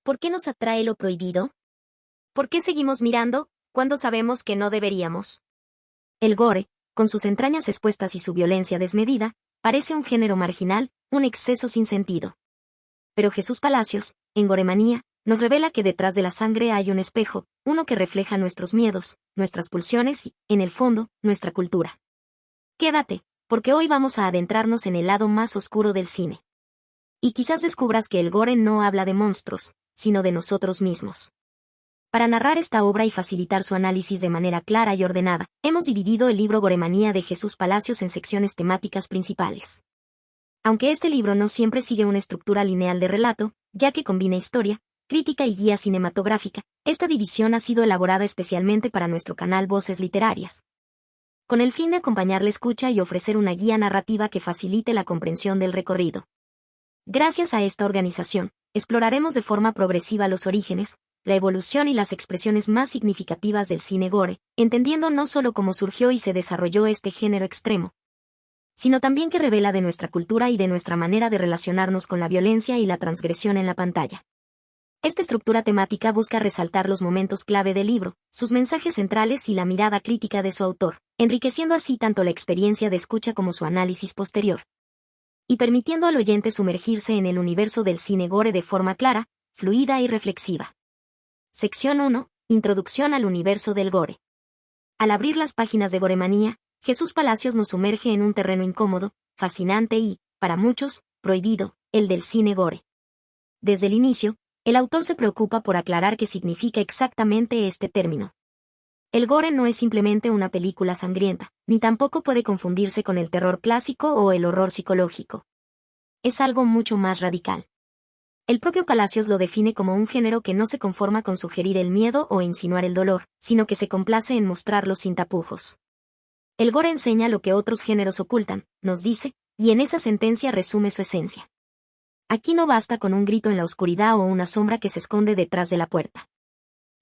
¿Por qué nos atrae lo prohibido? ¿Por qué seguimos mirando cuando sabemos que no deberíamos? El gore, con sus entrañas expuestas y su violencia desmedida, parece un género marginal, un exceso sin sentido. Pero Jesús Palacios, en Goremanía, nos revela que detrás de la sangre hay un espejo, uno que refleja nuestros miedos, nuestras pulsiones y, en el fondo, nuestra cultura. Quédate, porque hoy vamos a adentrarnos en el lado más oscuro del cine. Y quizás descubras que el gore no habla de monstruos, sino de nosotros mismos. Para narrar esta obra y facilitar su análisis de manera clara y ordenada, hemos dividido el libro Goremanía de Jesús Palacios en secciones temáticas principales. Aunque este libro no siempre sigue una estructura lineal de relato, ya que combina historia, crítica y guía cinematográfica, esta división ha sido elaborada especialmente para nuestro canal Voces Literarias, con el fin de acompañar la escucha y ofrecer una guía narrativa que facilite la comprensión del recorrido. Gracias a esta organización, exploraremos de forma progresiva los orígenes, la evolución y las expresiones más significativas del cine gore, entendiendo no solo cómo surgió y se desarrolló este género extremo, sino también que revela de nuestra cultura y de nuestra manera de relacionarnos con la violencia y la transgresión en la pantalla. Esta estructura temática busca resaltar los momentos clave del libro, sus mensajes centrales y la mirada crítica de su autor, enriqueciendo así tanto la experiencia de escucha como su análisis posterior, y permitiendo al oyente sumergirse en el universo del cine gore de forma clara, fluida y reflexiva. Sección 1. Introducción al universo del gore. Al abrir las páginas de Goremanía, Jesús Palacios nos sumerge en un terreno incómodo, fascinante y, para muchos, prohibido, el del cine gore. Desde el inicio, el autor se preocupa por aclarar qué significa exactamente este término. El gore no es simplemente una película sangrienta, ni tampoco puede confundirse con el terror clásico o el horror psicológico. Es algo mucho más radical. El propio Palacios lo define como un género que no se conforma con sugerir el miedo o insinuar el dolor, sino que se complace en mostrarlo sin tapujos. El gore enseña lo que otros géneros ocultan, nos dice, y en esa sentencia resume su esencia. Aquí no basta con un grito en la oscuridad o una sombra que se esconde detrás de la puerta.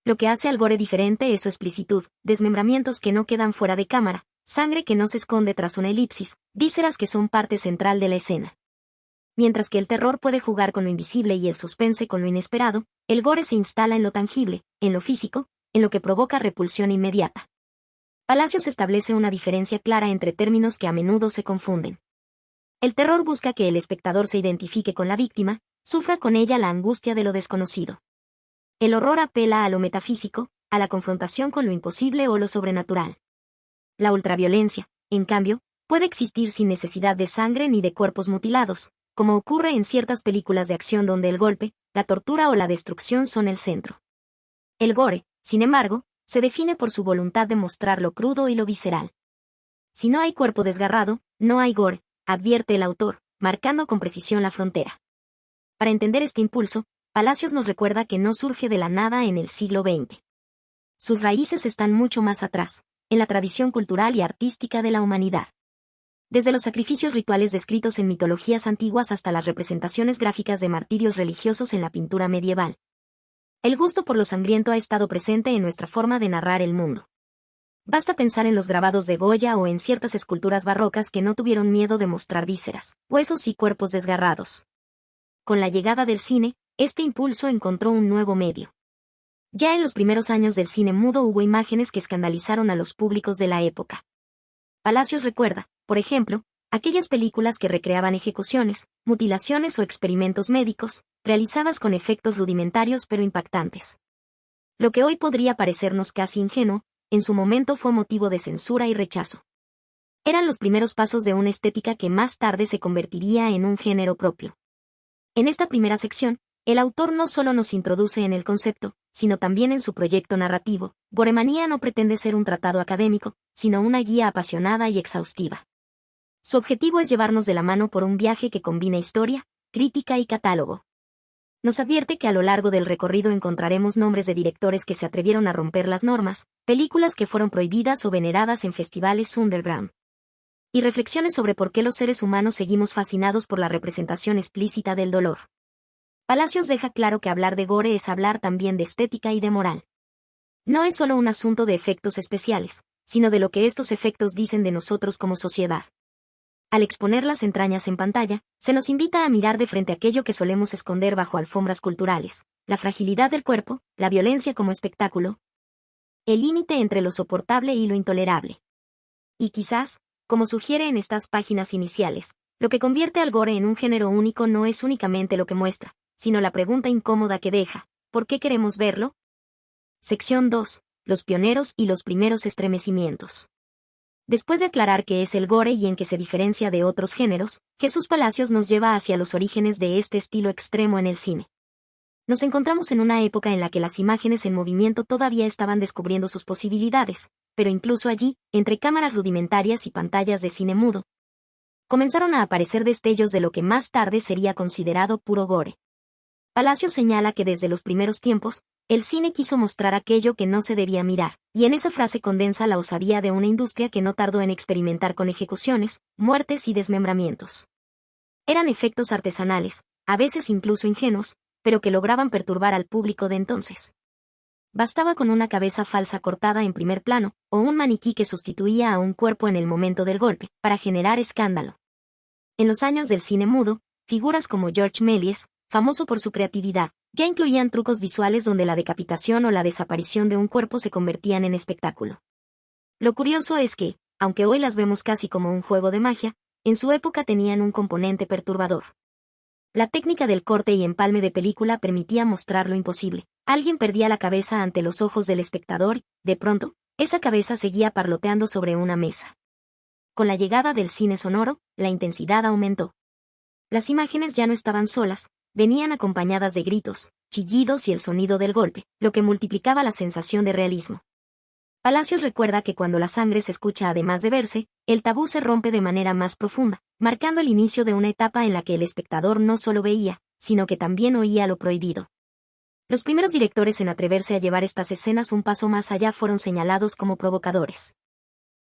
Lo que hace al gore diferente es su explicitud, desmembramientos que no quedan fuera de cámara, sangre que no se esconde tras una elipsis, vísceras que son parte central de la escena. Mientras que el terror puede jugar con lo invisible y el suspense con lo inesperado, el gore se instala en lo tangible, en lo físico, en lo que provoca repulsión inmediata. Palacios establece una diferencia clara entre términos que a menudo se confunden. El terror busca que el espectador se identifique con la víctima, sufra con ella la angustia de lo desconocido. El horror apela a lo metafísico, a la confrontación con lo imposible o lo sobrenatural. La ultraviolencia, en cambio, puede existir sin necesidad de sangre ni de cuerpos mutilados, como ocurre en ciertas películas de acción donde el golpe, la tortura o la destrucción son el centro. El gore, sin embargo, se define por su voluntad de mostrar lo crudo y lo visceral. Si no hay cuerpo desgarrado, no hay gore, advierte el autor, marcando con precisión la frontera. Para entender este impulso, Palacios nos recuerda que no surge de la nada en el siglo XX. Sus raíces están mucho más atrás, en la tradición cultural y artística de la humanidad. Desde los sacrificios rituales descritos en mitologías antiguas hasta las representaciones gráficas de martirios religiosos en la pintura medieval. El gusto por lo sangriento ha estado presente en nuestra forma de narrar el mundo. Basta pensar en los grabados de Goya o en ciertas esculturas barrocas que no tuvieron miedo de mostrar vísceras, huesos y cuerpos desgarrados. Con la llegada del cine, este impulso encontró un nuevo medio. Ya en los primeros años del cine mudo hubo imágenes que escandalizaron a los públicos de la época. Palacios recuerda, por ejemplo, aquellas películas que recreaban ejecuciones, mutilaciones o experimentos médicos, realizadas con efectos rudimentarios pero impactantes. Lo que hoy podría parecernos casi ingenuo, en su momento fue motivo de censura y rechazo. Eran los primeros pasos de una estética que más tarde se convertiría en un género propio. En esta primera sección, el autor no solo nos introduce en el concepto, sino también en su proyecto narrativo. Goremanía no pretende ser un tratado académico, sino una guía apasionada y exhaustiva. Su objetivo es llevarnos de la mano por un viaje que combina historia, crítica y catálogo. Nos advierte que a lo largo del recorrido encontraremos nombres de directores que se atrevieron a romper las normas, películas que fueron prohibidas o veneradas en festivales underground, y reflexiones sobre por qué los seres humanos seguimos fascinados por la representación explícita del dolor. Palacios deja claro que hablar de gore es hablar también de estética y de moral. No es solo un asunto de efectos especiales, sino de lo que estos efectos dicen de nosotros como sociedad. Al exponer las entrañas en pantalla, se nos invita a mirar de frente aquello que solemos esconder bajo alfombras culturales, la fragilidad del cuerpo, la violencia como espectáculo, el límite entre lo soportable y lo intolerable. Y quizás, como sugiere en estas páginas iniciales, lo que convierte al gore en un género único no es únicamente lo que muestra, sino la pregunta incómoda que deja: ¿por qué queremos verlo? Sección 2. Los pioneros y los primeros estremecimientos. Después de aclarar qué es el gore y en qué se diferencia de otros géneros, Jesús Palacios nos lleva hacia los orígenes de este estilo extremo en el cine. Nos encontramos en una época en la que las imágenes en movimiento todavía estaban descubriendo sus posibilidades, pero incluso allí, entre cámaras rudimentarias y pantallas de cine mudo, comenzaron a aparecer destellos de lo que más tarde sería considerado puro gore. Palacios señala que desde los primeros tiempos, el cine quiso mostrar aquello que no se debía mirar, y en esa frase condensa la osadía de una industria que no tardó en experimentar con ejecuciones, muertes y desmembramientos. Eran efectos artesanales, a veces incluso ingenuos, pero que lograban perturbar al público de entonces. Bastaba con una cabeza falsa cortada en primer plano, o un maniquí que sustituía a un cuerpo en el momento del golpe, para generar escándalo. En los años del cine mudo, figuras como George Méliès, famoso por su creatividad, ya incluían trucos visuales donde la decapitación o la desaparición de un cuerpo se convertían en espectáculo. Lo curioso es que, aunque hoy las vemos casi como un juego de magia, en su época tenían un componente perturbador. La técnica del corte y empalme de película permitía mostrar lo imposible. Alguien perdía la cabeza ante los ojos del espectador, de pronto, esa cabeza seguía parloteando sobre una mesa. Con la llegada del cine sonoro, la intensidad aumentó. Las imágenes ya no estaban solas, venían acompañadas de gritos, chillidos y el sonido del golpe, lo que multiplicaba la sensación de realismo. Palacios recuerda que cuando la sangre se escucha además de verse, el tabú se rompe de manera más profunda, marcando el inicio de una etapa en la que el espectador no solo veía, sino que también oía lo prohibido. Los primeros directores en atreverse a llevar estas escenas un paso más allá fueron señalados como provocadores.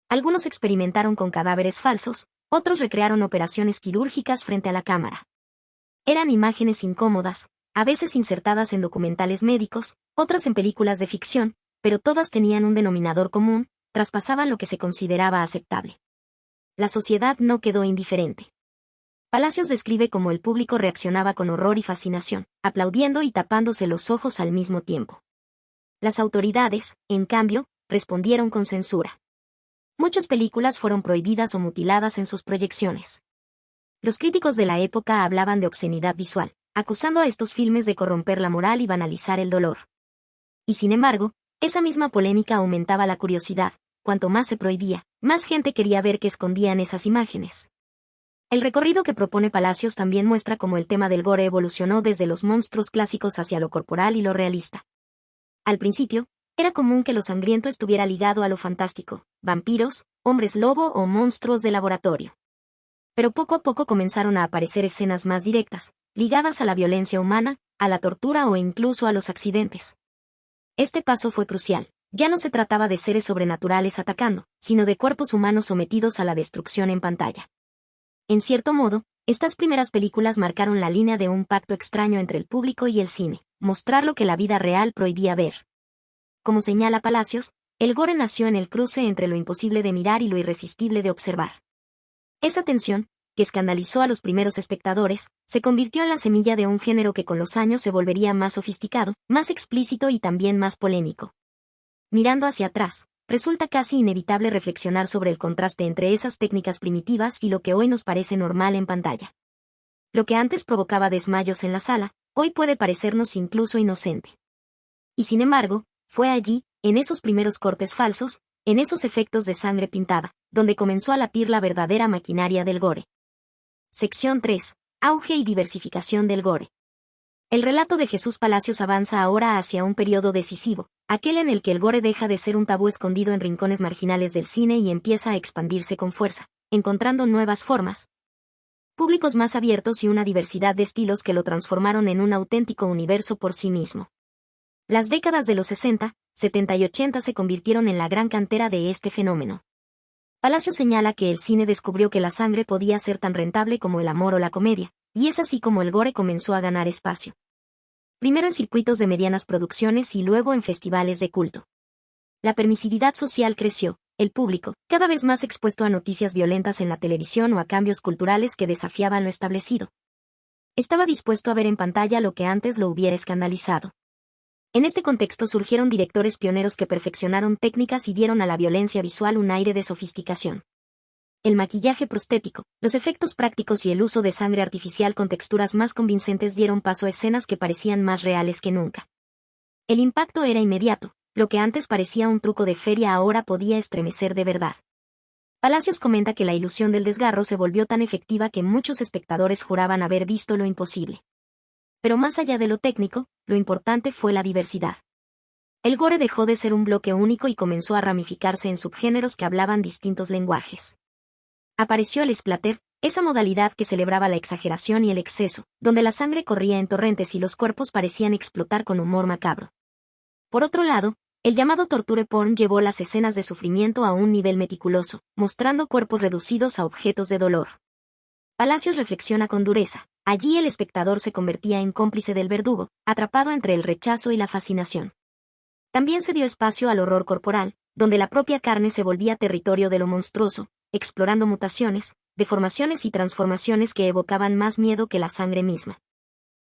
Algunos experimentaron con cadáveres falsos, otros recrearon operaciones quirúrgicas frente a la cámara. Eran imágenes incómodas, a veces insertadas en documentales médicos, otras en películas de ficción, pero todas tenían un denominador común: traspasaban lo que se consideraba aceptable. La sociedad no quedó indiferente. Palacios describe cómo el público reaccionaba con horror y fascinación, aplaudiendo y tapándose los ojos al mismo tiempo. Las autoridades, en cambio, respondieron con censura. Muchas películas fueron prohibidas o mutiladas en sus proyecciones. Los críticos de la época hablaban de obscenidad visual, acusando a estos filmes de corromper la moral y banalizar el dolor. Y sin embargo, esa misma polémica aumentaba la curiosidad. Cuanto más se prohibía, más gente quería ver qué escondían esas imágenes. El recorrido que propone Palacios también muestra cómo el tema del gore evolucionó desde los monstruos clásicos hacia lo corporal y lo realista. Al principio, era común que lo sangriento estuviera ligado a lo fantástico: vampiros, hombres lobo o monstruos de laboratorio. Pero poco a poco comenzaron a aparecer escenas más directas, ligadas a la violencia humana, a la tortura o incluso a los accidentes. Este paso fue crucial. Ya no se trataba de seres sobrenaturales atacando, sino de cuerpos humanos sometidos a la destrucción en pantalla. En cierto modo, estas primeras películas marcaron la línea de un pacto extraño entre el público y el cine: mostrar lo que la vida real prohibía ver. Como señala Palacios, el gore nació en el cruce entre lo imposible de mirar y lo irresistible de observar. Esa tensión, que escandalizó a los primeros espectadores, se convirtió en la semilla de un género que con los años se volvería más sofisticado, más explícito y también más polémico. Mirando hacia atrás, resulta casi inevitable reflexionar sobre el contraste entre esas técnicas primitivas y lo que hoy nos parece normal en pantalla. Lo que antes provocaba desmayos en la sala, hoy puede parecernos incluso inocente. Y sin embargo, fue allí, en esos primeros cortes falsos, en esos efectos de sangre pintada, donde comenzó a latir la verdadera maquinaria del gore. Sección 3. Auge y diversificación del gore. El relato de Jesús Palacios avanza ahora hacia un periodo decisivo, aquel en el que el gore deja de ser un tabú escondido en rincones marginales del cine y empieza a expandirse con fuerza, encontrando nuevas formas, públicos más abiertos y una diversidad de estilos que lo transformaron en un auténtico universo por sí mismo. Las décadas de los 60, 70 y 80 se convirtieron en la gran cantera de este fenómeno. Palacios señala que el cine descubrió que la sangre podía ser tan rentable como el amor o la comedia, y es así como el gore comenzó a ganar espacio. Primero en circuitos de medianas producciones y luego en festivales de culto. La permisividad social creció, el público, cada vez más expuesto a noticias violentas en la televisión o a cambios culturales que desafiaban lo establecido, Estaba dispuesto a ver en pantalla lo que antes lo hubiera escandalizado. En este contexto surgieron directores pioneros que perfeccionaron técnicas y dieron a la violencia visual un aire de sofisticación. El maquillaje prostético, los efectos prácticos y el uso de sangre artificial con texturas más convincentes dieron paso a escenas que parecían más reales que nunca. El impacto era inmediato, lo que antes parecía un truco de feria ahora podía estremecer de verdad. Palacios comenta que la ilusión del desgarro se volvió tan efectiva que muchos espectadores juraban haber visto lo imposible. Pero más allá de lo técnico, lo importante fue la diversidad. El gore dejó de ser un bloque único y comenzó a ramificarse en subgéneros que hablaban distintos lenguajes. Apareció el splatter, esa modalidad que celebraba la exageración y el exceso, donde la sangre corría en torrentes y los cuerpos parecían explotar con humor macabro. Por otro lado, el llamado torture porn llevó las escenas de sufrimiento a un nivel meticuloso, mostrando cuerpos reducidos a objetos de dolor. Palacios reflexiona con dureza. Allí el espectador se convertía en cómplice del verdugo, atrapado entre el rechazo y la fascinación. También se dio espacio al horror corporal, donde la propia carne se volvía territorio de lo monstruoso, explorando mutaciones, deformaciones y transformaciones que evocaban más miedo que la sangre misma.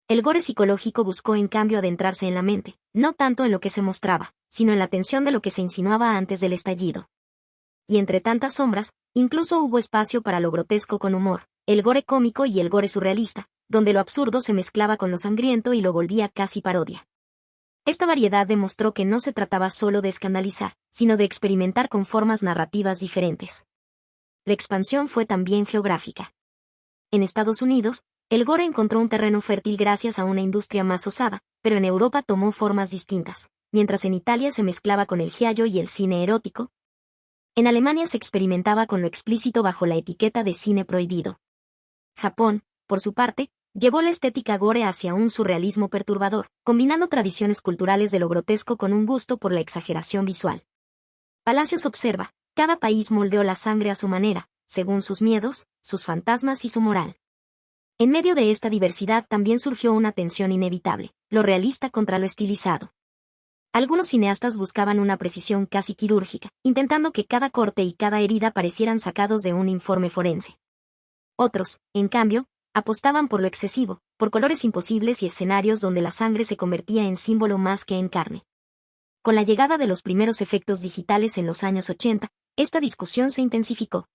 El gore psicológico buscó en cambio adentrarse en la mente, no tanto en lo que se mostraba, sino en la tensión de lo que se insinuaba antes del estallido. Y entre tantas sombras, incluso hubo espacio para lo grotesco con humor, el gore cómico y el gore surrealista, donde lo absurdo se mezclaba con lo sangriento y lo volvía casi parodia. Esta variedad demostró que no se trataba solo de escandalizar, sino de experimentar con formas narrativas diferentes. La expansión fue también geográfica. En Estados Unidos, el gore encontró un terreno fértil gracias a una industria más osada, pero en Europa tomó formas distintas, mientras en Italia se mezclaba con el giallo y el cine erótico. En Alemania se experimentaba con lo explícito bajo la etiqueta de cine prohibido. Japón, por su parte, llevó la estética gore hacia un surrealismo perturbador, combinando tradiciones culturales de lo grotesco con un gusto por la exageración visual. Palacios observa, cada país moldeó la sangre a su manera, según sus miedos, sus fantasmas y su moral. En medio de esta diversidad también surgió una tensión inevitable, lo realista contra lo estilizado. Algunos cineastas buscaban una precisión casi quirúrgica, intentando que cada corte y cada herida parecieran sacados de un informe forense. Otros, en cambio, apostaban por lo excesivo, por colores imposibles y escenarios donde la sangre se convertía en símbolo más que en carne. Con la llegada de los primeros efectos digitales en los años 80, esta discusión se intensificó.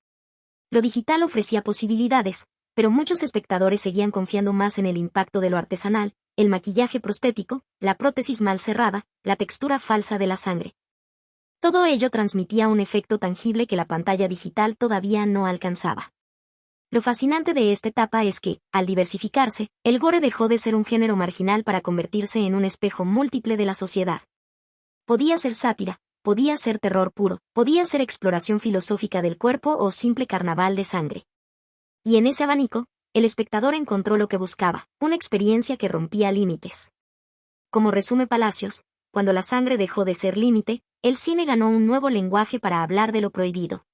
Lo digital ofrecía posibilidades, pero muchos espectadores seguían confiando más en el impacto de lo artesanal, el maquillaje prostético, la prótesis mal cerrada, la textura falsa de la sangre. Todo ello transmitía un efecto tangible que la pantalla digital todavía no alcanzaba. Lo fascinante de esta etapa es que, al diversificarse, el gore dejó de ser un género marginal para convertirse en un espejo múltiple de la sociedad. Podía ser sátira, podía ser terror puro, podía ser exploración filosófica del cuerpo o simple carnaval de sangre. Y en ese abanico, el espectador encontró lo que buscaba, una experiencia que rompía límites. Como resume Palacios, cuando la sangre dejó de ser límite, el cine ganó un nuevo lenguaje para hablar de lo prohibido.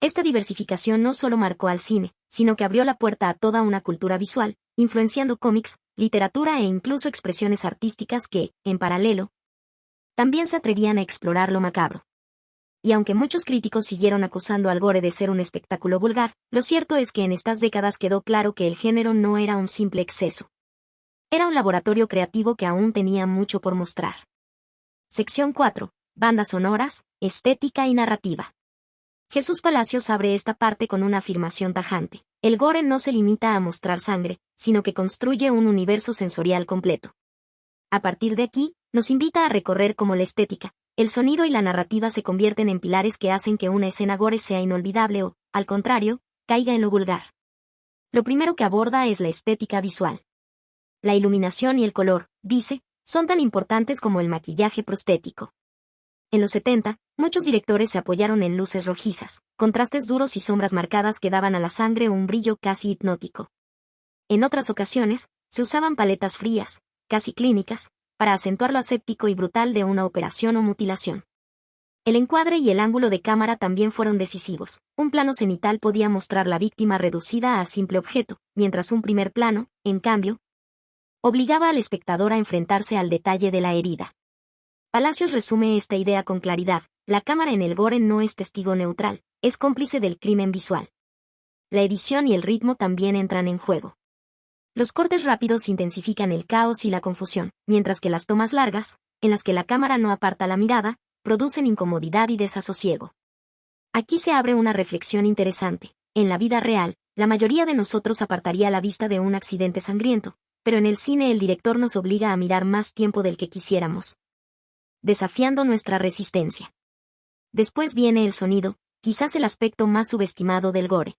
Esta diversificación no solo marcó al cine, sino que abrió la puerta a toda una cultura visual, influenciando cómics, literatura e incluso expresiones artísticas que, en paralelo, también se atrevían a explorar lo macabro. Y aunque muchos críticos siguieron acusando al gore de ser un espectáculo vulgar, lo cierto es que en estas décadas quedó claro que el género no era un simple exceso. Era un laboratorio creativo que aún tenía mucho por mostrar. Sección 4. Bandas sonoras, estética y narrativa. Jesús Palacios abre esta parte con una afirmación tajante. El gore no se limita a mostrar sangre, sino que construye un universo sensorial completo. A partir de aquí, nos invita a recorrer cómo la estética, el sonido y la narrativa se convierten en pilares que hacen que una escena gore sea inolvidable o, al contrario, caiga en lo vulgar. Lo primero que aborda es la estética visual. La iluminación y el color, dice, son tan importantes como el maquillaje prostético. En los 70, muchos directores se apoyaron en luces rojizas, contrastes duros y sombras marcadas que daban a la sangre un brillo casi hipnótico. En otras ocasiones, se usaban paletas frías, casi clínicas, para acentuar lo aséptico y brutal de una operación o mutilación. El encuadre y el ángulo de cámara también fueron decisivos. Un plano cenital podía mostrar la víctima reducida a simple objeto, mientras un primer plano, en cambio, obligaba al espectador a enfrentarse al detalle de la herida. Palacios resume esta idea con claridad: la cámara en el gore no es testigo neutral, es cómplice del crimen visual. La edición y el ritmo también entran en juego. Los cortes rápidos intensifican el caos y la confusión, mientras que las tomas largas, en las que la cámara no aparta la mirada, producen incomodidad y desasosiego. Aquí se abre una reflexión interesante. En la vida real, la mayoría de nosotros apartaría la vista de un accidente sangriento, pero en el cine el director nos obliga a mirar más tiempo del que quisiéramos, desafiando nuestra resistencia. Después viene el sonido, quizás el aspecto más subestimado del gore.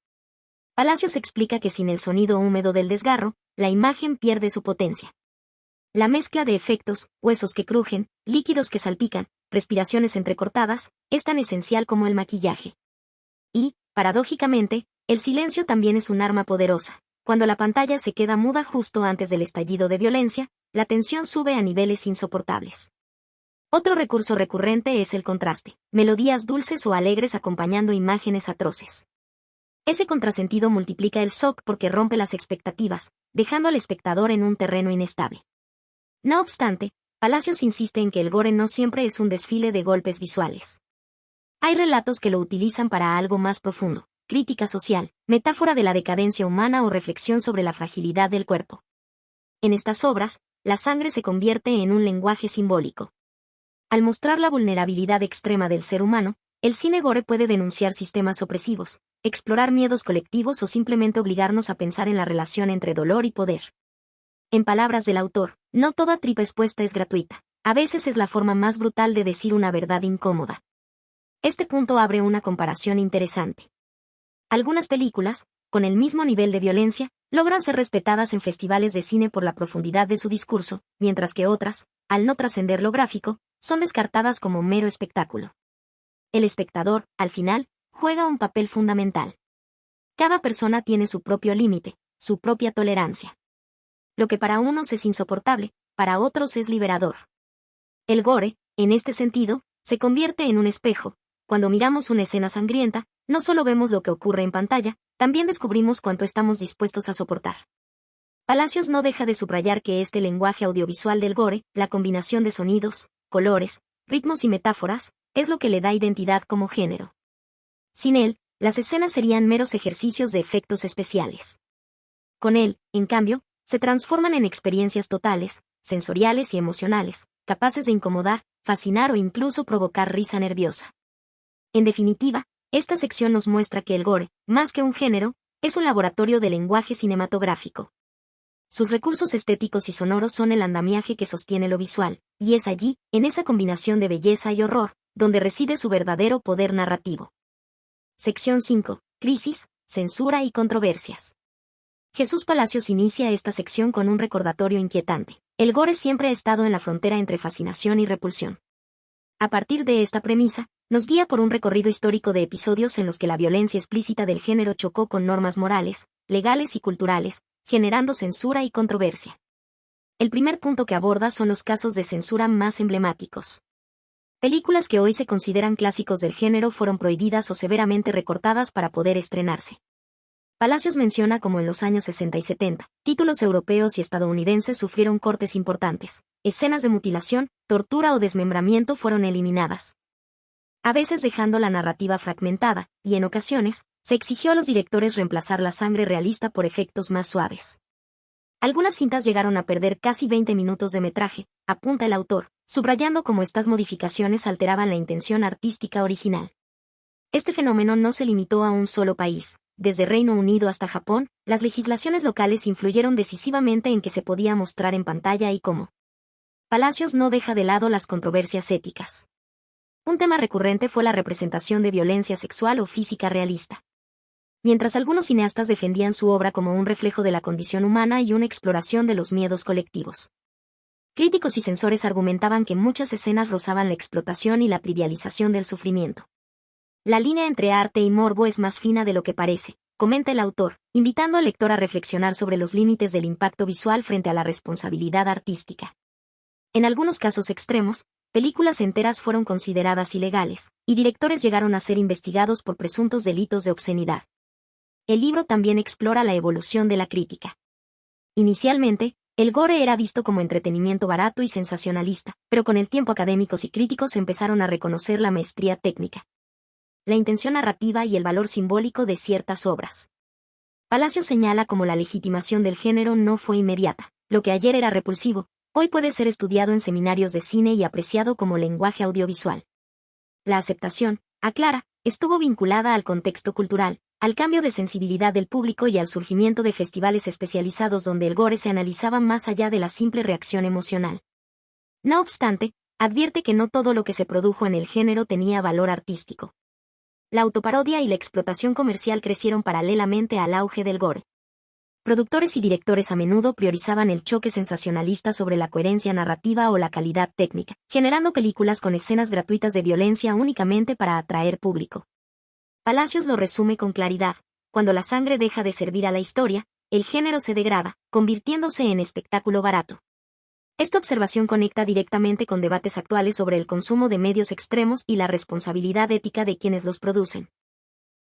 Palacios explica que sin el sonido húmedo del desgarro, la imagen pierde su potencia. La mezcla de efectos, huesos que crujen, líquidos que salpican, respiraciones entrecortadas, es tan esencial como el maquillaje. Y, paradójicamente, el silencio también es un arma poderosa. Cuando la pantalla se queda muda justo antes del estallido de violencia, la tensión sube a niveles insoportables. Otro recurso recurrente es el contraste, melodías dulces o alegres acompañando imágenes atroces. Ese contrasentido multiplica el shock porque rompe las expectativas, dejando al espectador en un terreno inestable. No obstante, Palacios insiste en que el gore no siempre es un desfile de golpes visuales. Hay relatos que lo utilizan para algo más profundo, crítica social, metáfora de la decadencia humana o reflexión sobre la fragilidad del cuerpo. En estas obras, la sangre se convierte en un lenguaje simbólico. Al mostrar la vulnerabilidad extrema del ser humano, el cine gore puede denunciar sistemas opresivos, explorar miedos colectivos o simplemente obligarnos a pensar en la relación entre dolor y poder. En palabras del autor, no toda tripa expuesta es gratuita. A veces es la forma más brutal de decir una verdad incómoda. Este punto abre una comparación interesante. Algunas películas, con el mismo nivel de violencia, logran ser respetadas en festivales de cine por la profundidad de su discurso, mientras que otras, al no trascender lo gráfico, son descartadas como mero espectáculo. El espectador, al final, juega un papel fundamental. Cada persona tiene su propio límite, su propia tolerancia. Lo que para unos es insoportable, para otros es liberador. El gore, en este sentido, se convierte en un espejo. Cuando miramos una escena sangrienta, no solo vemos lo que ocurre en pantalla, también descubrimos cuánto estamos dispuestos a soportar. Palacios no deja de subrayar que este lenguaje audiovisual del gore, la combinación de sonidos, colores, ritmos y metáforas, es lo que le da identidad como género. Sin él, las escenas serían meros ejercicios de efectos especiales. Con él, en cambio, se transforman en experiencias totales, sensoriales y emocionales, capaces de incomodar, fascinar o incluso provocar risa nerviosa. En definitiva, esta sección nos muestra que el gore, más que un género, es un laboratorio de lenguaje cinematográfico. Sus recursos estéticos y sonoros son el andamiaje que sostiene lo visual, y es allí, en esa combinación de belleza y horror, donde reside su verdadero poder narrativo. Sección 5. Crisis, censura y controversias. Jesús Palacios inicia esta sección con un recordatorio inquietante. El gore siempre ha estado en la frontera entre fascinación y repulsión. A partir de esta premisa, nos guía por un recorrido histórico de episodios en los que la violencia explícita del género chocó con normas morales, legales y culturales, generando censura y controversia. El primer punto que aborda son los casos de censura más emblemáticos. Películas que hoy se consideran clásicos del género fueron prohibidas o severamente recortadas para poder estrenarse. Palacios menciona como en los años 60 y 70, títulos europeos y estadounidenses sufrieron cortes importantes. Escenas de mutilación, tortura o desmembramiento fueron eliminadas, a veces dejando la narrativa fragmentada, y en ocasiones, se exigió a los directores reemplazar la sangre realista por efectos más suaves. Algunas cintas llegaron a perder casi 20 minutos de metraje, apunta el autor, subrayando cómo estas modificaciones alteraban la intención artística original. Este fenómeno no se limitó a un solo país. Desde Reino Unido hasta Japón, las legislaciones locales influyeron decisivamente en qué se podía mostrar en pantalla y cómo. Palacios no deja de lado las controversias éticas. Un tema recurrente fue la representación de violencia sexual o física realista. Mientras algunos cineastas defendían su obra como un reflejo de la condición humana y una exploración de los miedos colectivos, críticos y censores argumentaban que muchas escenas rozaban la explotación y la trivialización del sufrimiento. La línea entre arte y morbo es más fina de lo que parece, comenta el autor, invitando al lector a reflexionar sobre los límites del impacto visual frente a la responsabilidad artística. En algunos casos extremos, películas enteras fueron consideradas ilegales, y directores llegaron a ser investigados por presuntos delitos de obscenidad. El libro también explora la evolución de la crítica. Inicialmente, el gore era visto como entretenimiento barato y sensacionalista, pero con el tiempo académicos y críticos empezaron a reconocer la maestría técnica, la intención narrativa y el valor simbólico de ciertas obras. Palacios señala como la legitimación del género no fue inmediata. Lo que ayer era repulsivo, hoy puede ser estudiado en seminarios de cine y apreciado como lenguaje audiovisual. La aceptación, aclara, estuvo vinculada al contexto cultural, al cambio de sensibilidad del público y al surgimiento de festivales especializados donde el gore se analizaba más allá de la simple reacción emocional. No obstante, advierte que no todo lo que se produjo en el género tenía valor artístico. La autoparodia y la explotación comercial crecieron paralelamente al auge del gore. Productores y directores a menudo priorizaban el choque sensacionalista sobre la coherencia narrativa o la calidad técnica, generando películas con escenas gratuitas de violencia únicamente para atraer público. Palacios lo resume con claridad: cuando la sangre deja de servir a la historia, el género se degrada, convirtiéndose en espectáculo barato. Esta observación conecta directamente con debates actuales sobre el consumo de medios extremos y la responsabilidad ética de quienes los producen.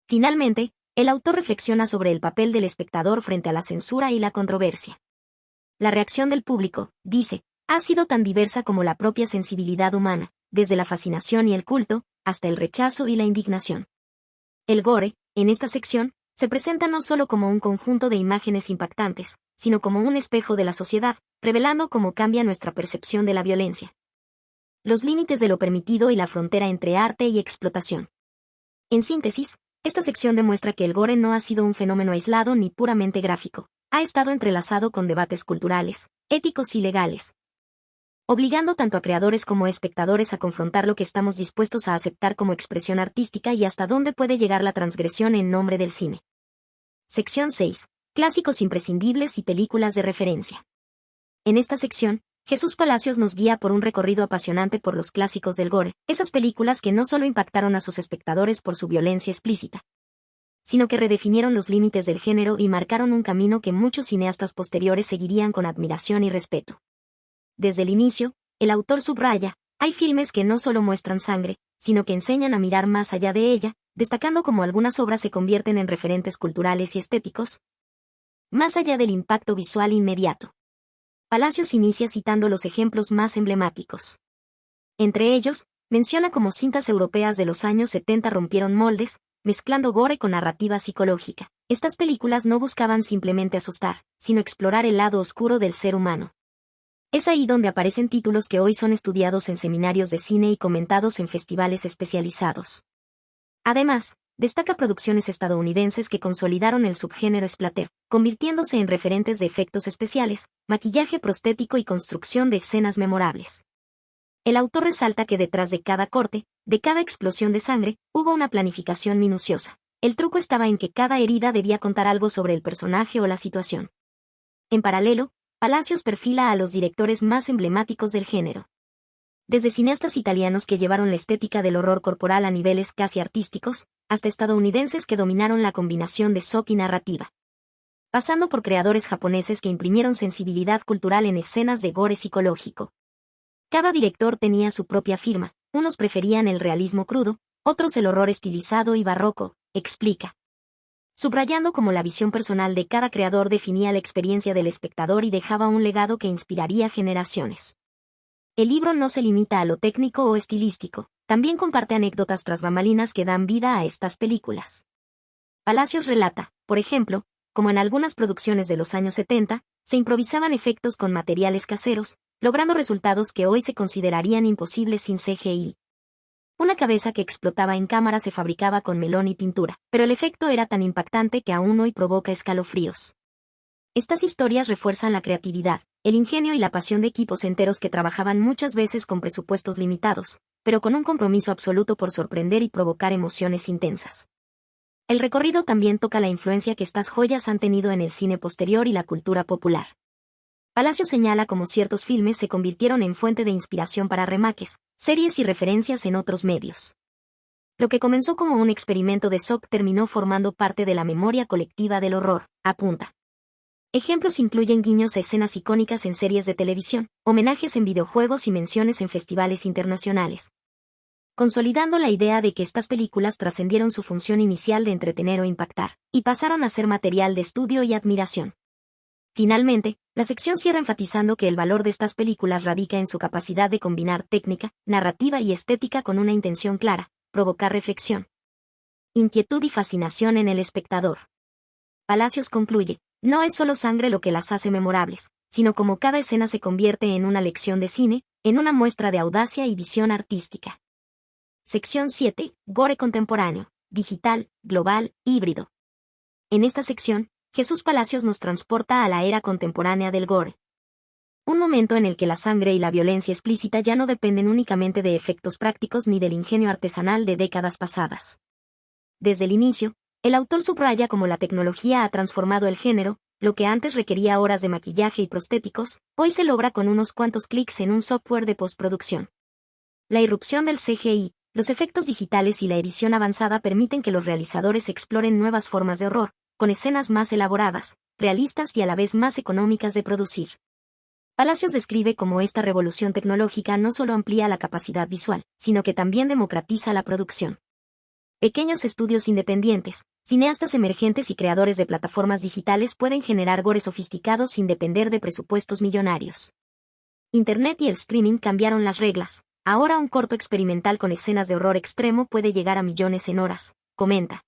Finalmente, el autor reflexiona sobre el papel del espectador frente a la censura y la controversia. La reacción del público, dice, ha sido tan diversa como la propia sensibilidad humana, desde la fascinación y el culto, hasta el rechazo y la indignación. El gore, en esta sección, se presenta no solo como un conjunto de imágenes impactantes, sino como un espejo de la sociedad, revelando cómo cambia nuestra percepción de la violencia. Los límites de lo permitido y la frontera entre arte y explotación. En síntesis, esta sección demuestra que el gore no ha sido un fenómeno aislado ni puramente gráfico, ha estado entrelazado con debates culturales, éticos y legales, obligando tanto a creadores como a espectadores a confrontar lo que estamos dispuestos a aceptar como expresión artística y hasta dónde puede llegar la transgresión en nombre del cine. Sección 6. Clásicos imprescindibles y películas de referencia. En esta sección, Jesús Palacios nos guía por un recorrido apasionante por los clásicos del gore, esas películas que no solo impactaron a sus espectadores por su violencia explícita, sino que redefinieron los límites del género y marcaron un camino que muchos cineastas posteriores seguirían con admiración y respeto. Desde el inicio, el autor subraya, hay filmes que no solo muestran sangre, sino que enseñan a mirar más allá de ella, destacando cómo algunas obras se convierten en referentes culturales y estéticos, más allá del impacto visual inmediato. Palacios inicia citando los ejemplos más emblemáticos. Entre ellos, menciona cómo cintas europeas de los años 70 rompieron moldes, mezclando gore con narrativa psicológica. Estas películas no buscaban simplemente asustar, sino explorar el lado oscuro del ser humano. Es ahí donde aparecen títulos que hoy son estudiados en seminarios de cine y comentados en festivales especializados. Además, destaca producciones estadounidenses que consolidaron el subgénero splatter, convirtiéndose en referentes de efectos especiales, maquillaje prostético y construcción de escenas memorables. El autor resalta que detrás de cada corte, de cada explosión de sangre, hubo una planificación minuciosa. El truco estaba en que cada herida debía contar algo sobre el personaje o la situación. En paralelo, Palacios perfila a los directores más emblemáticos del género. Desde cineastas italianos que llevaron la estética del horror corporal a niveles casi artísticos, hasta estadounidenses que dominaron la combinación de shock y narrativa, pasando por creadores japoneses que imprimieron sensibilidad cultural en escenas de gore psicológico. Cada director tenía su propia firma, unos preferían el realismo crudo, otros el horror estilizado y barroco, explica. Subrayando cómo la visión personal de cada creador definía la experiencia del espectador y dejaba un legado que inspiraría generaciones. El libro no se limita a lo técnico o estilístico, también comparte anécdotas tras bambalinas que dan vida a estas películas. Palacios relata, por ejemplo, como en algunas producciones de los años 70, se improvisaban efectos con materiales caseros, logrando resultados que hoy se considerarían imposibles sin CGI. Una cabeza que explotaba en cámara se fabricaba con melón y pintura, pero el efecto era tan impactante que aún hoy provoca escalofríos. Estas historias refuerzan la creatividad, el ingenio y la pasión de equipos enteros que trabajaban muchas veces con presupuestos limitados, pero con un compromiso absoluto por sorprender y provocar emociones intensas. El recorrido también toca la influencia que estas joyas han tenido en el cine posterior y la cultura popular. Palacio señala cómo ciertos filmes se convirtieron en fuente de inspiración para remakes, series y referencias en otros medios. Lo que comenzó como un experimento de shock terminó formando parte de la memoria colectiva del horror, apunta. Ejemplos incluyen guiños a escenas icónicas en series de televisión, homenajes en videojuegos y menciones en festivales internacionales, consolidando la idea de que estas películas trascendieron su función inicial de entretener o impactar, y pasaron a ser material de estudio y admiración. Finalmente, la sección cierra enfatizando que el valor de estas películas radica en su capacidad de combinar técnica, narrativa y estética con una intención clara: provocar reflexión, inquietud y fascinación en el espectador. Palacios concluye, no es solo sangre lo que las hace memorables, sino como cada escena se convierte en una lección de cine, en una muestra de audacia y visión artística. Sección 7. Gore contemporáneo, digital, global, híbrido. En esta sección, Jesús Palacios nos transporta a la era contemporánea del gore. Un momento en el que la sangre y la violencia explícita ya no dependen únicamente de efectos prácticos ni del ingenio artesanal de décadas pasadas. Desde el inicio, el autor subraya cómo la tecnología ha transformado el género, lo que antes requería horas de maquillaje y prostéticos, hoy se logra con unos cuantos clics en un software de postproducción. La irrupción del CGI, los efectos digitales y la edición avanzada permiten que los realizadores exploren nuevas formas de horror, con escenas más elaboradas, realistas y a la vez más económicas de producir. Palacios describe cómo esta revolución tecnológica no solo amplía la capacidad visual, sino que también democratiza la producción. Pequeños estudios independientes, cineastas emergentes y creadores de plataformas digitales pueden generar gore sofisticados sin depender de presupuestos millonarios. Internet y el streaming cambiaron las reglas. Ahora un corto experimental con escenas de horror extremo puede llegar a millones en horas, comenta.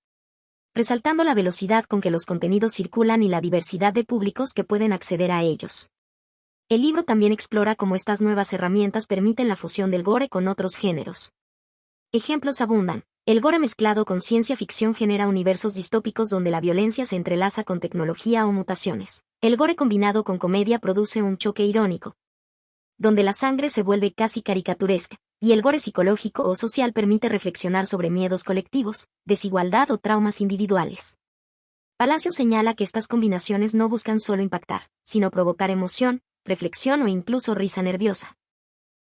Resaltando la velocidad con que los contenidos circulan y la diversidad de públicos que pueden acceder a ellos. El libro también explora cómo estas nuevas herramientas permiten la fusión del gore con otros géneros. Ejemplos abundan. El gore mezclado con ciencia ficción genera universos distópicos donde la violencia se entrelaza con tecnología o mutaciones. El gore combinado con comedia produce un choque irónico, donde la sangre se vuelve casi caricaturesca, y el gore psicológico o social permite reflexionar sobre miedos colectivos, desigualdad o traumas individuales. Palacios señala que estas combinaciones no buscan solo impactar, sino provocar emoción, reflexión o incluso risa nerviosa,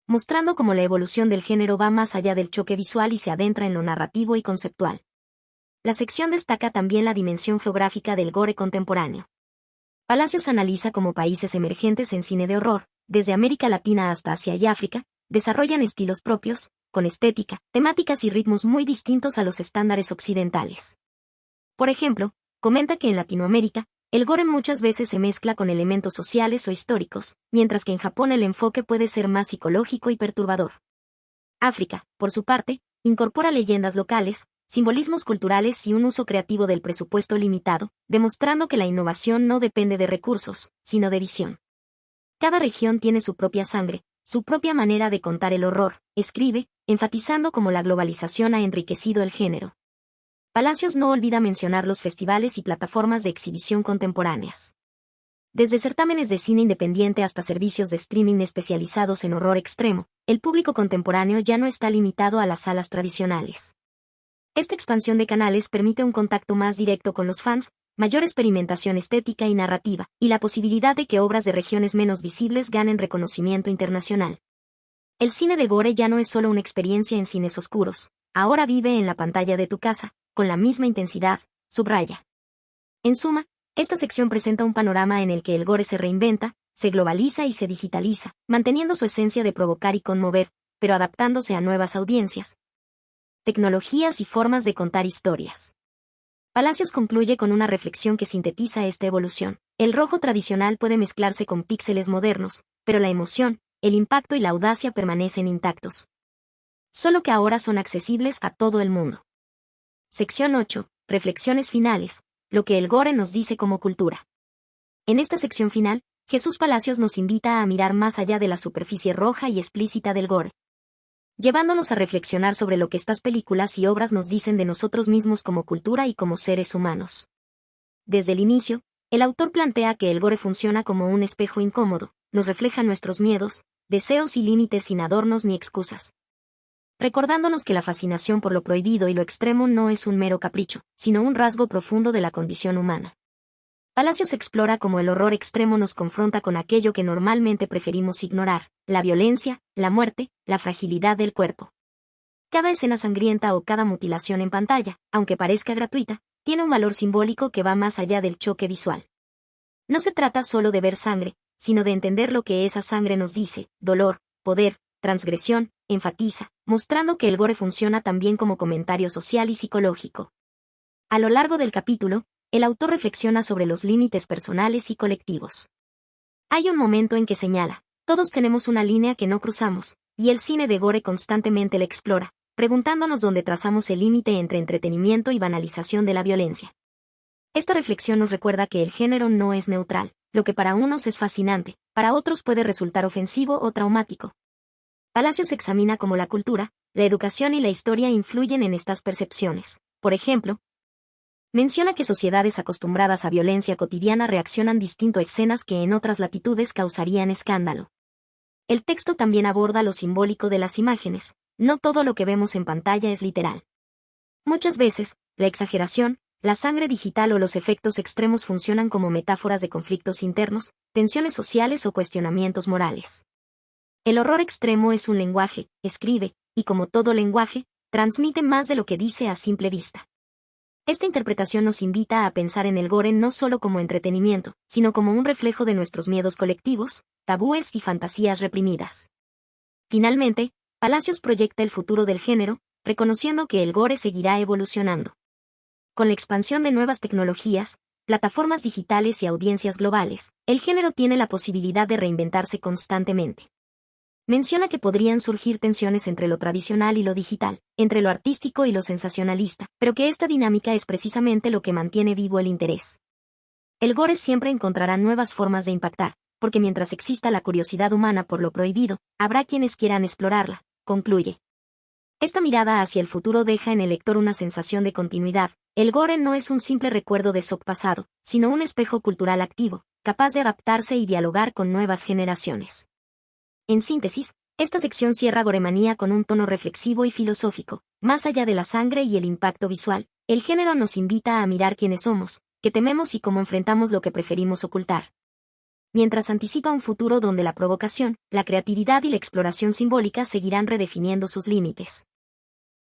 mostrando cómo la evolución del género va más allá del choque visual y se adentra en lo narrativo y conceptual. La sección destaca también la dimensión geográfica del gore contemporáneo. Palacios analiza cómo países emergentes en cine de horror, desde América Latina hasta Asia y África, desarrollan estilos propios, con estética, temáticas y ritmos muy distintos a los estándares occidentales. Por ejemplo, comenta que en Latinoamérica, el gore muchas veces se mezcla con elementos sociales o históricos, mientras que en Japón el enfoque puede ser más psicológico y perturbador. África, por su parte, incorpora leyendas locales, simbolismos culturales y un uso creativo del presupuesto limitado, demostrando que la innovación no depende de recursos, sino de visión. Cada región tiene su propia sangre, su propia manera de contar el horror, escribe, enfatizando cómo la globalización ha enriquecido el género. Palacios no olvida mencionar los festivales y plataformas de exhibición contemporáneas. Desde certámenes de cine independiente hasta servicios de streaming especializados en horror extremo, el público contemporáneo ya no está limitado a las salas tradicionales. Esta expansión de canales permite un contacto más directo con los fans, mayor experimentación estética y narrativa, y la posibilidad de que obras de regiones menos visibles ganen reconocimiento internacional. El cine de gore ya no es solo una experiencia en cines oscuros, ahora vive en la pantalla de tu casa, con la misma intensidad, subraya. En suma, esta sección presenta un panorama en el que el gore se reinventa, se globaliza y se digitaliza, manteniendo su esencia de provocar y conmover, pero adaptándose a nuevas audiencias, tecnologías y formas de contar historias. Palacios concluye con una reflexión que sintetiza esta evolución. El rojo tradicional puede mezclarse con píxeles modernos, pero la emoción, el impacto y la audacia permanecen intactos. Solo que ahora son accesibles a todo el mundo. Sección 8. Reflexiones finales. Lo que el gore nos dice como cultura. En esta sección final, Jesús Palacios nos invita a mirar más allá de la superficie roja y explícita del gore, llevándonos a reflexionar sobre lo que estas películas y obras nos dicen de nosotros mismos como cultura y como seres humanos. Desde el inicio, el autor plantea que el gore funciona como un espejo incómodo, nos refleja nuestros miedos, deseos y límites sin adornos ni excusas, recordándonos que la fascinación por lo prohibido y lo extremo no es un mero capricho, sino un rasgo profundo de la condición humana. Palacios explora cómo el horror extremo nos confronta con aquello que normalmente preferimos ignorar, la violencia, la muerte, la fragilidad del cuerpo. Cada escena sangrienta o cada mutilación en pantalla, aunque parezca gratuita, tiene un valor simbólico que va más allá del choque visual. No se trata solo de ver sangre, sino de entender lo que esa sangre nos dice, dolor, poder, transgresión, enfatiza, mostrando que el gore funciona también como comentario social y psicológico. A lo largo del capítulo, el autor reflexiona sobre los límites personales y colectivos. Hay un momento en que señala, todos tenemos una línea que no cruzamos, y el cine de gore constantemente la explora, preguntándonos dónde trazamos el límite entre entretenimiento y banalización de la violencia. Esta reflexión nos recuerda que el género no es neutral. Lo que para unos es fascinante, para otros puede resultar ofensivo o traumático. Palacios examina cómo la cultura, la educación y la historia influyen en estas percepciones. Por ejemplo, menciona que sociedades acostumbradas a violencia cotidiana reaccionan distinto a escenas que en otras latitudes causarían escándalo. El texto también aborda lo simbólico de las imágenes. No todo lo que vemos en pantalla es literal. Muchas veces, la exageración, la sangre digital o los efectos extremos funcionan como metáforas de conflictos internos, tensiones sociales o cuestionamientos morales. El horror extremo es un lenguaje, escribe, y como todo lenguaje, transmite más de lo que dice a simple vista. Esta interpretación nos invita a pensar en el gore no solo como entretenimiento, sino como un reflejo de nuestros miedos colectivos, tabúes y fantasías reprimidas. Finalmente, Palacios proyecta el futuro del género, reconociendo que el gore seguirá evolucionando. Con la expansión de nuevas tecnologías, plataformas digitales y audiencias globales, el género tiene la posibilidad de reinventarse constantemente. Menciona que podrían surgir tensiones entre lo tradicional y lo digital, entre lo artístico y lo sensacionalista, pero que esta dinámica es precisamente lo que mantiene vivo el interés. El gore siempre encontrará nuevas formas de impactar, porque mientras exista la curiosidad humana por lo prohibido, habrá quienes quieran explorarla, concluye. Esta mirada hacia el futuro deja en el lector una sensación de continuidad. El gore no es un simple recuerdo de su pasado, sino un espejo cultural activo, capaz de adaptarse y dialogar con nuevas generaciones. En síntesis, esta sección cierra Goremanía con un tono reflexivo y filosófico. Más allá de la sangre y el impacto visual, el género nos invita a mirar quiénes somos, qué tememos y cómo enfrentamos lo que preferimos ocultar. Mientras anticipa un futuro donde la provocación, la creatividad y la exploración simbólica seguirán redefiniendo sus límites.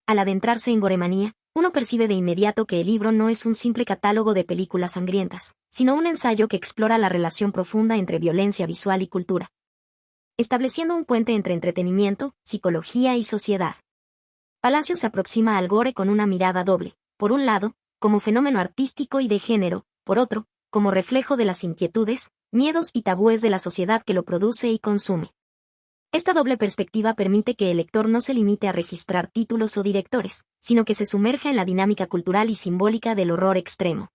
Al adentrarse en Goremanía, uno percibe de inmediato que el libro no es un simple catálogo de películas sangrientas, sino un ensayo que explora la relación profunda entre violencia visual y cultura, estableciendo un puente entre entretenimiento, psicología y sociedad. Palacios se aproxima al gore con una mirada doble, por un lado, como fenómeno artístico y de género, por otro, como reflejo de las inquietudes, miedos y tabúes de la sociedad que lo produce y consume. Esta doble perspectiva permite que el lector no se limite a registrar títulos o directores, sino que se sumerja en la dinámica cultural y simbólica del horror extremo.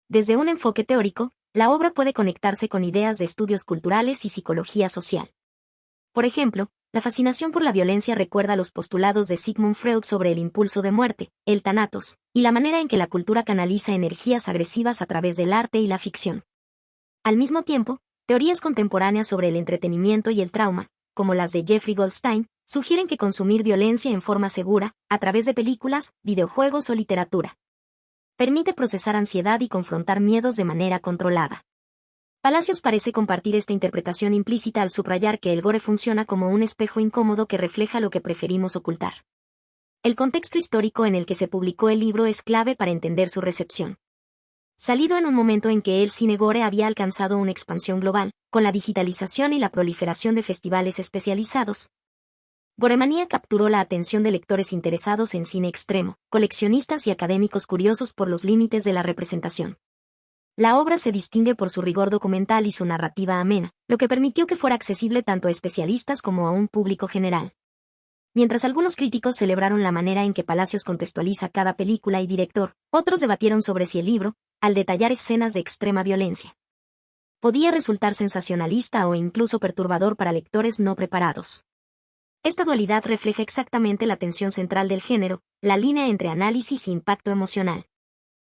Desde un enfoque teórico, la obra puede conectarse con ideas de estudios culturales y psicología social. Por ejemplo, la fascinación por la violencia recuerda los postulados de Sigmund Freud sobre el impulso de muerte, el thanatos, y la manera en que la cultura canaliza energías agresivas a través del arte y la ficción. Al mismo tiempo, teorías contemporáneas sobre el entretenimiento y el trauma, como las de Jeffrey Goldstein, sugieren que consumir violencia en forma segura, a través de películas, videojuegos o literatura, permite procesar ansiedad y confrontar miedos de manera controlada. Palacios parece compartir esta interpretación implícita al subrayar que el gore funciona como un espejo incómodo que refleja lo que preferimos ocultar. El contexto histórico en el que se publicó el libro es clave para entender su recepción. Salido en un momento en que el cine gore había alcanzado una expansión global, con la digitalización y la proliferación de festivales especializados, Goremanía capturó la atención de lectores interesados en cine extremo, coleccionistas y académicos curiosos por los límites de la representación. La obra se distingue por su rigor documental y su narrativa amena, lo que permitió que fuera accesible tanto a especialistas como a un público general. Mientras algunos críticos celebraron la manera en que Palacios contextualiza cada película y director, otros debatieron sobre si el libro, al detallar escenas de extrema violencia, podía resultar sensacionalista o incluso perturbador para lectores no preparados. Esta dualidad refleja exactamente la tensión central del género, la línea entre análisis e impacto emocional.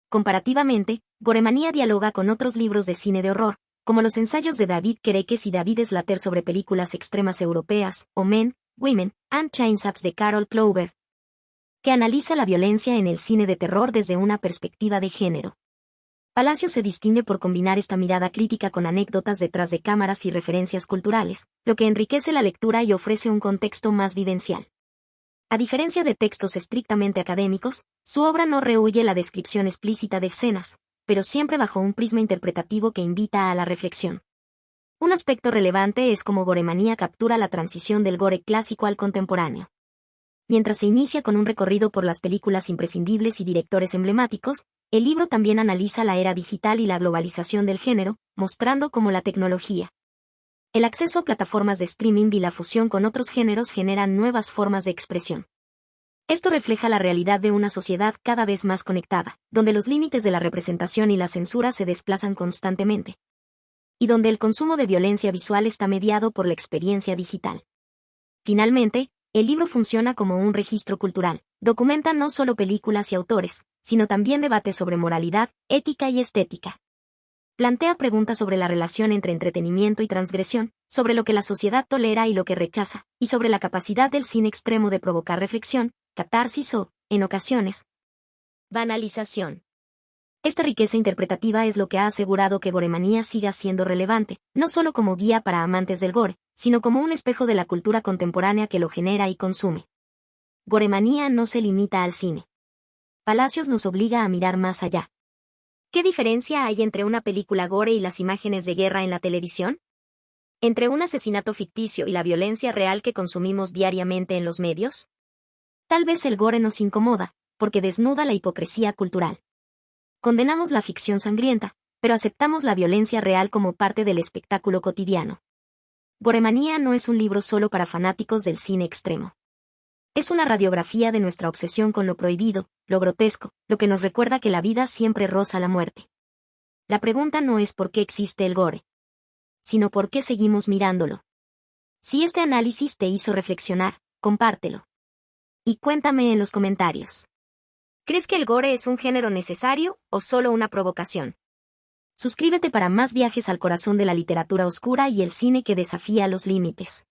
Comparativamente, Goremanía dialoga con otros libros de cine de horror, como los ensayos de David Kerekes y David Slater sobre películas extremas europeas, o Men, Women, and Chainsabs de Carol Clover, que analiza la violencia en el cine de terror desde una perspectiva de género. Palacios se distingue por combinar esta mirada crítica con anécdotas detrás de cámaras y referencias culturales, lo que enriquece la lectura y ofrece un contexto más vivencial. A diferencia de textos estrictamente académicos, su obra no rehúye la descripción explícita de escenas, pero siempre bajo un prisma interpretativo que invita a la reflexión. Un aspecto relevante es cómo Goremanía captura la transición del gore clásico al contemporáneo. Mientras se inicia con un recorrido por las películas imprescindibles y directores emblemáticos, el libro también analiza la era digital y la globalización del género, mostrando cómo la tecnología, el acceso a plataformas de streaming y la fusión con otros géneros generan nuevas formas de expresión. Esto refleja la realidad de una sociedad cada vez más conectada, donde los límites de la representación y la censura se desplazan constantemente, y donde el consumo de violencia visual está mediado por la experiencia digital. Finalmente, el libro funciona como un registro cultural. Documenta no solo películas y autores, sino también debates sobre moralidad, ética y estética. Plantea preguntas sobre la relación entre entretenimiento y transgresión, sobre lo que la sociedad tolera y lo que rechaza, y sobre la capacidad del cine extremo de provocar reflexión, catarsis o, en ocasiones, banalización. Esta riqueza interpretativa es lo que ha asegurado que Goremanía siga siendo relevante, no solo como guía para amantes del gore, sino como un espejo de la cultura contemporánea que lo genera y consume. Goremanía no se limita al cine. Palacios nos obliga a mirar más allá. ¿Qué diferencia hay entre una película gore y las imágenes de guerra en la televisión? ¿Entre un asesinato ficticio y la violencia real que consumimos diariamente en los medios? Tal vez el gore nos incomoda, porque desnuda la hipocresía cultural. Condenamos la ficción sangrienta, pero aceptamos la violencia real como parte del espectáculo cotidiano. Goremanía no es un libro solo para fanáticos del cine extremo. Es una radiografía de nuestra obsesión con lo prohibido, lo grotesco, lo que nos recuerda que la vida siempre roza la muerte. La pregunta no es por qué existe el gore, sino por qué seguimos mirándolo. Si este análisis te hizo reflexionar, compártelo. Y cuéntame en los comentarios. ¿Crees que el gore es un género necesario o solo una provocación? Suscríbete para más viajes al corazón de la literatura oscura y el cine que desafía los límites.